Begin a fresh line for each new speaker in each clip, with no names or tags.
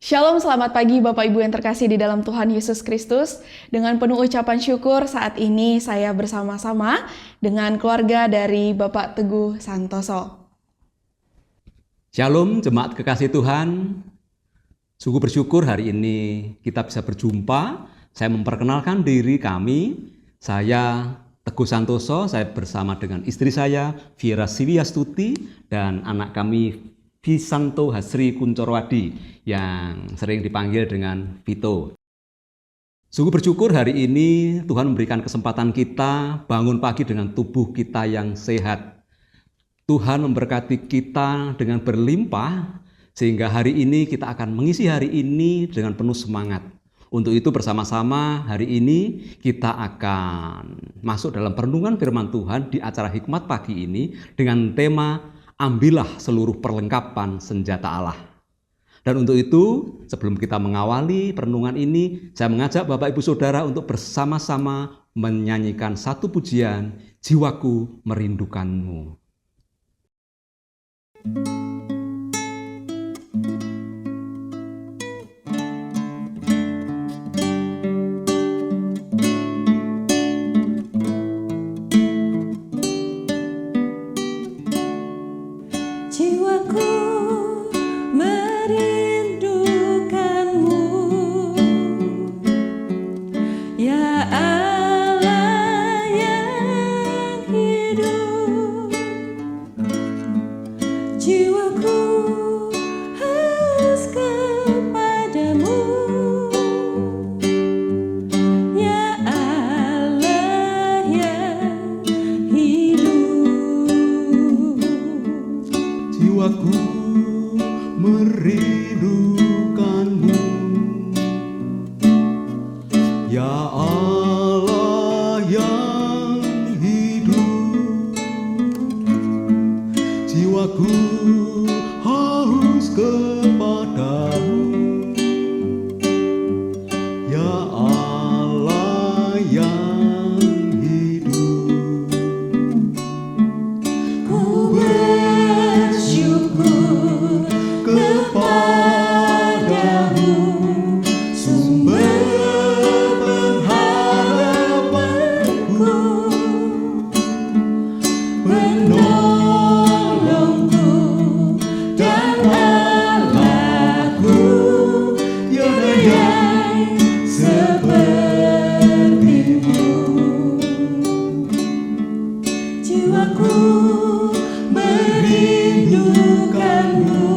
Shalom, selamat pagi Bapak Ibu yang terkasih di dalam Tuhan Yesus Kristus. Dengan penuh ucapan syukur, saat ini saya bersama-sama dengan keluarga dari Bapak Teguh Santoso.
Shalom jemaat kekasih Tuhan. Sungguh bersyukur hari ini kita bisa berjumpa. Saya memperkenalkan diri kami. Saya Teguh Santoso, saya bersama dengan istri saya Viera Siwiastuti dan anak kami Visanto Hasri Kuncorwadi yang sering dipanggil dengan Vito. Sungguh bersyukur hari ini Tuhan memberikan kesempatan kita bangun pagi dengan tubuh kita yang sehat. Tuhan memberkati kita dengan berlimpah sehingga hari ini kita akan mengisi hari ini dengan penuh semangat. Untuk itu bersama-sama hari ini kita akan masuk dalam perenungan firman Tuhan di acara Hikmat Pagi ini dengan tema Ambillah seluruh perlengkapan senjata Allah. Dan untuk itu, sebelum kita mengawali perenungan ini, saya mengajak Bapak Ibu Saudara untuk bersama-sama menyanyikan satu pujian, Jiwaku Merindukanmu.
Jiwaku merindukanmu, ya Allah yang hidup. Jiwaku haus kepadamu, ya Allah yang hidup.
Jiwaku merindukanmu, ya Allah yang hidup. Jiwaku haus kepadamu, ya Allah yang hidup.
Ku bersyukur kepadamu, sumber pengharapanku, penolongku dan Allahku, tiada yang sepertimu. Jiwaku merindukanmu,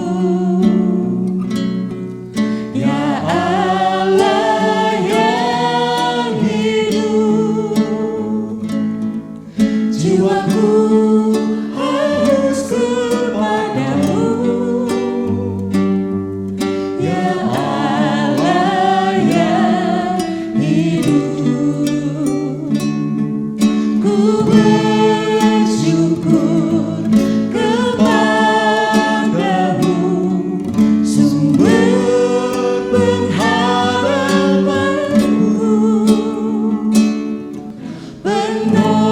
ya Allah yang hidup. Jiwaku haus kepadamu, ya Allah yang hidup. Ku bersyukur kepadamu, sumber pengharapanku, penolongku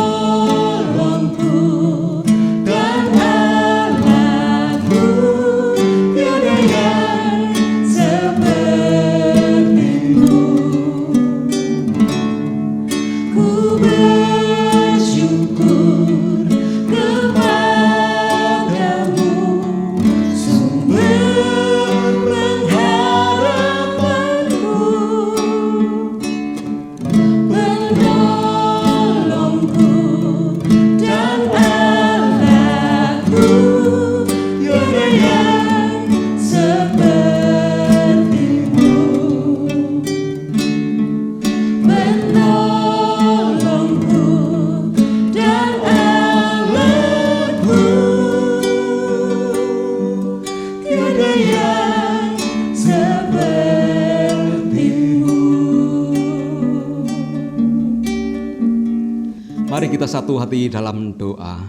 dan Allahku, tiada yang sepertimu. Ku bersyukur kepadamu, sumber pengharapanku, penolongku dan Allahku, tiada yang sepertimu. Penolongku dan Allahku, tiada yang sepertimu.
Mari kita satu hati dalam doa.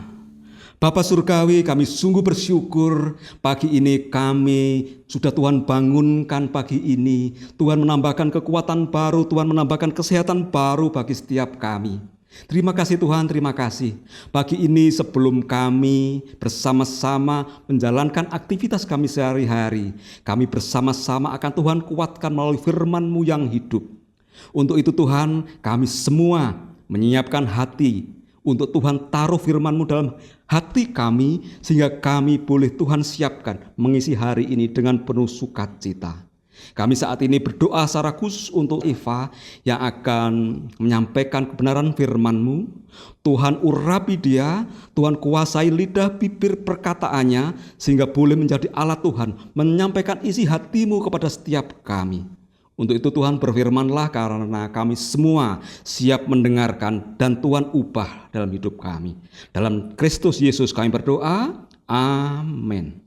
Bapa Surgawi, kami sungguh bersyukur pagi ini kami sudah Tuhan bangunkan pagi ini. Tuhan menambahkan kekuatan baru, Tuhan menambahkan kesehatan baru bagi setiap kami. Terima kasih Tuhan, terima kasih. Pagi ini sebelum kami bersama-sama menjalankan aktivitas kami sehari-hari, kami bersama-sama akan Tuhan kuatkan melalui firman-Mu yang hidup. Untuk itu Tuhan, kami semua menyiapkan hati untuk Tuhan taruh firman-Mu dalam hati kami, sehingga kami boleh Tuhan siapkan mengisi hari ini dengan penuh sukacita. Kami saat ini berdoa secara khusus untuk Eva yang akan menyampaikan kebenaran firman-Mu. Tuhan urapi dia, Tuhan kuasai lidah bibir perkataannya, sehingga boleh menjadi alat Tuhan menyampaikan isi hati-Mu kepada setiap kami. Untuk itu Tuhan berfirman-Lah, karena kami semua siap mendengarkan dan Tuhan ubah dalam hidup kami. Dalam Kristus Yesus kami berdoa, amin.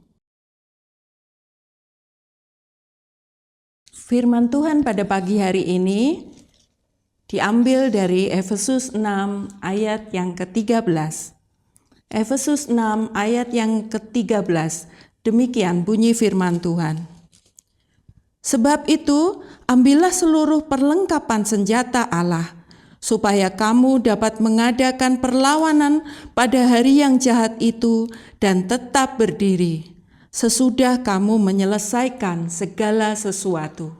Firman Tuhan pada pagi hari ini diambil dari Efesus 6 ayat yang ke-13. Efesus 6 ayat yang ke-13, demikian bunyi firman Tuhan. Sebab itu, ambillah seluruh perlengkapan senjata Allah, supaya kamu dapat mengadakan perlawanan pada hari yang jahat itu dan tetap berdiri, sesudah kamu menyelesaikan segala sesuatu.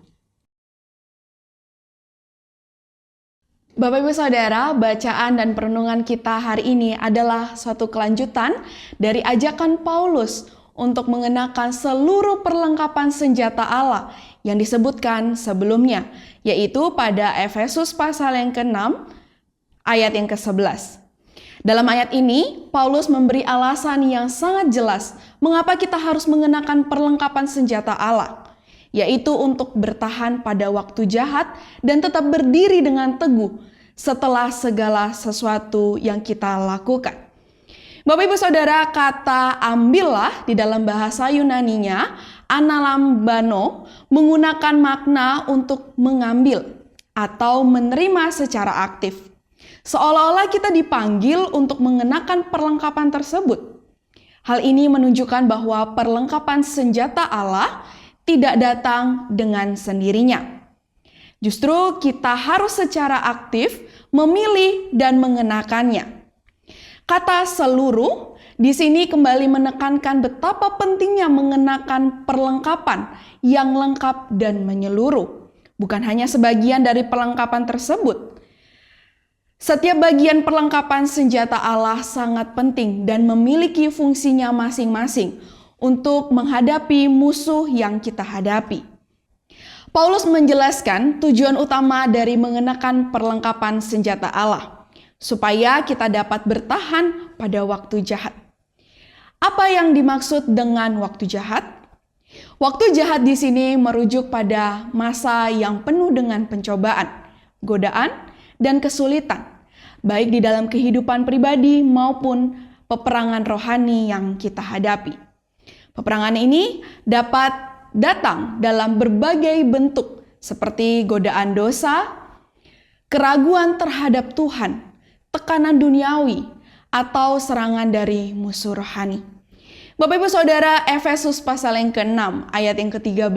Bapak Ibu Saudara, bacaan dan perenungan kita hari ini adalah suatu kelanjutan dari ajakan Paulus untuk mengenakan seluruh perlengkapan senjata Allah yang disebutkan sebelumnya, yaitu pada Efesus pasal yang ke-6 ayat yang ke-11. Dalam ayat ini, Paulus memberi alasan yang sangat jelas mengapa kita harus mengenakan perlengkapan senjata Allah, yaitu untuk bertahan pada waktu jahat dan tetap berdiri dengan teguh setelah segala sesuatu yang kita lakukan. Bapak Ibu Saudara, kata ambillah di dalam bahasa Yunaninya, analambano, menggunakan makna untuk mengambil atau menerima secara aktif. Seolah-olah kita dipanggil untuk mengenakan perlengkapan tersebut. Hal ini menunjukkan bahwa perlengkapan senjata Allah tidak datang dengan sendirinya. Justru kita harus secara aktif memilih dan mengenakannya. Kata seluruh di sini kembali menekankan betapa pentingnya mengenakan perlengkapan yang lengkap dan menyeluruh. Bukan hanya sebagian dari perlengkapan tersebut. Setiap bagian perlengkapan senjata Allah sangat penting dan memiliki fungsinya masing-masing untuk menghadapi musuh yang kita hadapi. Paulus menjelaskan tujuan utama dari mengenakan perlengkapan senjata Allah, supaya kita dapat bertahan pada waktu jahat. Apa yang dimaksud dengan waktu jahat? Waktu jahat di sini merujuk pada masa yang penuh dengan pencobaan, godaan, dan kesulitan, baik di dalam kehidupan pribadi maupun peperangan rohani yang kita hadapi. Peperangan ini dapat datang dalam berbagai bentuk, seperti godaan dosa, keraguan terhadap Tuhan, tekanan duniawi, atau serangan dari musuh rohani. Bapak Ibu Saudara, Efesus pasal yang ke-6 ayat yang ke-13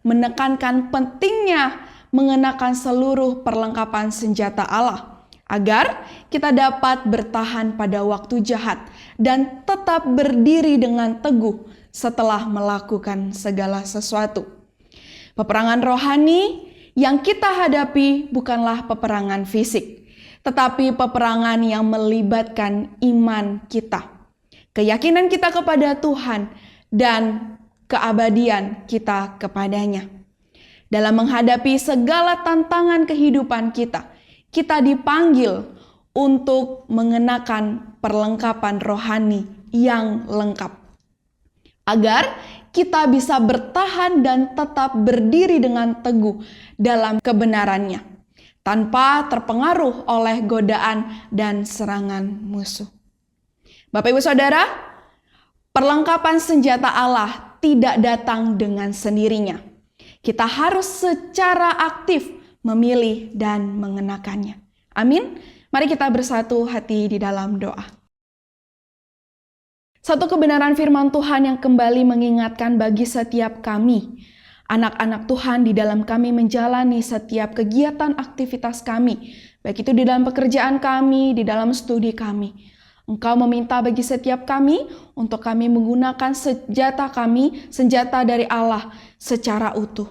menekankan pentingnya mengenakan seluruh perlengkapan senjata Allah agar kita dapat bertahan pada waktu jahat dan tetap berdiri dengan teguh setelah melakukan segala sesuatu. Peperangan rohani yang kita hadapi bukanlah peperangan fisik, tetapi peperangan yang melibatkan iman kita, keyakinan kita kepada Tuhan, dan keabadian kita kepadanya. Dalam menghadapi segala tantangan kehidupan kita, kita dipanggil untuk mengenakan perlengkapan rohani yang lengkap, agar kita bisa bertahan dan tetap berdiri dengan teguh dalam kebenarannya, tanpa terpengaruh oleh godaan dan serangan musuh. Bapak Ibu Saudara, perlengkapan senjata Allah tidak datang dengan sendirinya. Kita harus secara aktif memilih dan mengenakannya. Amin. Mari kita bersatu hati di dalam doa. Satu kebenaran firman Tuhan yang kembali mengingatkan bagi setiap kami Anak-anak Tuhan, di dalam kami menjalani setiap kegiatan aktivitas kami, baik itu di dalam pekerjaan kami, di dalam studi kami. Engkau meminta bagi setiap kami untuk kami menggunakan senjata dari Allah secara utuh.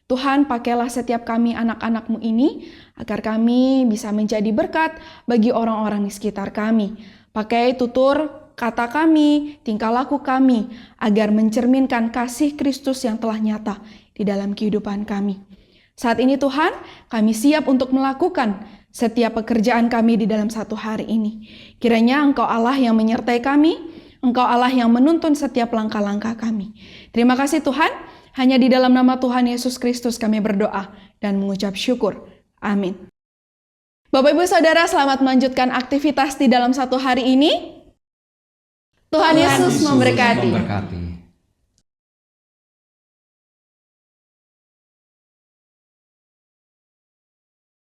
Tuhan, pakailah setiap kami anak-anak-Mu ini agar kami bisa menjadi berkat bagi orang-orang di sekitar kami. Pakai tutur kata kami, tingkah laku kami, agar mencerminkan kasih Kristus yang telah nyata di dalam kehidupan kami. Saat ini Tuhan, kami siap untuk melakukan setiap pekerjaan kami di dalam satu hari ini. Kiranya Engkau Allah yang menyertai kami, Engkau Allah yang menuntun setiap langkah-langkah kami. Terima kasih Tuhan, hanya di dalam nama Tuhan Yesus Kristus kami berdoa dan mengucap syukur. Amin. Bapak Ibu Saudara, selamat melanjutkan aktivitas di dalam satu hari ini. Tuhan Yesus memberkati.